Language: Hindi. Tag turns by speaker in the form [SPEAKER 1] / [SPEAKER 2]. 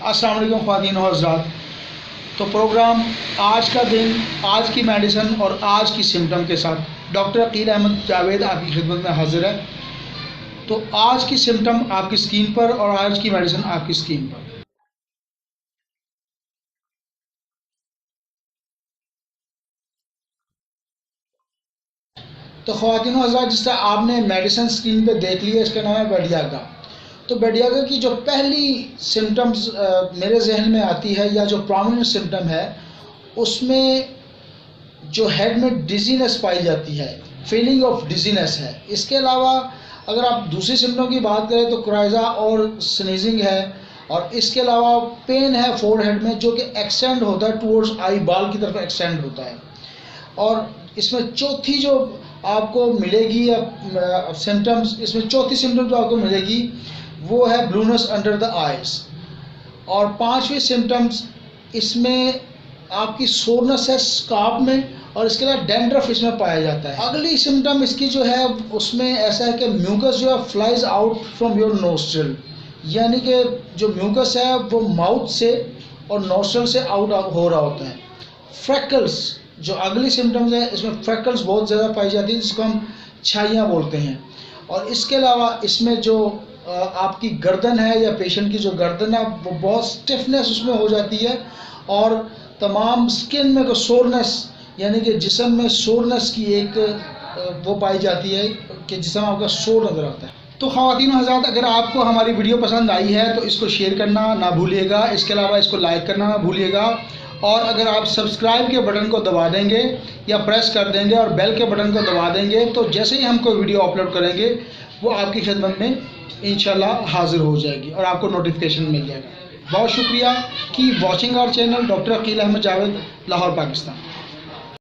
[SPEAKER 1] अस्सलाम वालेकुम ख़वातीन और हज़रात। तो प्रोग्राम आज का दिन, आज की मेडिसिन और आज की सिम्टम के साथ डॉक्टर अकील अहमद जावेद आपकी खिदमत में हाजिर है। तो आज की सिम्टम आपकी स्क्रीन पर और आज की मेडिसिन आपकी स्क्रीन पर। तो ख़वातीन और हज़रात, जिस तरह आपने मेडिसिन स्क्रीन पे देख लिया, इसका नाम है बेडियागा। तो बेडियागा की जो पहली सिम्टम्स मेरे जहन में आती है या जो प्रोमिनेंट सिम्टम है, उसमें जो हेड में डिजीनेस पाई जाती है, फीलिंग ऑफ डिजीनेस है। इसके अलावा अगर आप दूसरी सिम्टम की बात करें तो कोराइजा और स्नीजिंग है, और इसके अलावा पेन है फोरहेड में जो कि एक्सटेंड होता है टूवर्ड्स आई बाल की तरफ एक्सटेंड होता है। और इसमें चौथी जो आपको मिलेगी या सिम्टम्स, इसमें चौथी सिम्टम जो आपको मिलेगी वो है ब्लूनेस अंडर द आइज। और पांचवी सिम्टम्स इसमें आपकी सोरनेस है स्कार्प में, और इसके अलावा डैंड्रफ इसमें पाया जाता है। अगली सिम्टम इसकी जो है उसमें ऐसा है कि म्यूकस जो है flies out from your nostril, यानी कि जो म्यूकस है वो माउथ से और नोस्ट्रिल से आउट हो रहा होता है। फ्रैकल्स जो अगली सिम्टम्स है, इसमें फ्रैकल्स बहुत ज़्यादा पाई जाती है जिसको हम छाइयाँ बोलते हैं। और इसके अलावा इसमें जो आपकी गर्दन है या पेशेंट की जो गर्दन है वो बहुत स्टिफनेस उसमें हो जाती है, और तमाम स्किन में सोरनेस यानी कि जिस्म में सोरनेस की एक वो पाई जाती है कि जिस्म आपका सोर नज़र आता है। तो ख़वातीन और हज़रात, अगर आपको हमारी वीडियो पसंद आई है तो इसको शेयर करना ना भूलिएगा, इसके अलावा इसको लाइक करना ना भूलिएगा। और अगर आप सब्सक्राइब के बटन को दबा देंगे या प्रेस कर देंगे और बेल के बटन को दबा देंगे तो जैसे ही हम कोई वीडियो अपलोड करेंगे वो आपकी खिदमत में इंशाल्लाह हाजिर हो जाएगी और आपको नोटिफिकेशन मिल जाएगा। बहुत शुक्रिया। Keep watching our channel doctor Aqeel Ahmed Javed, Lahore, Pakistan.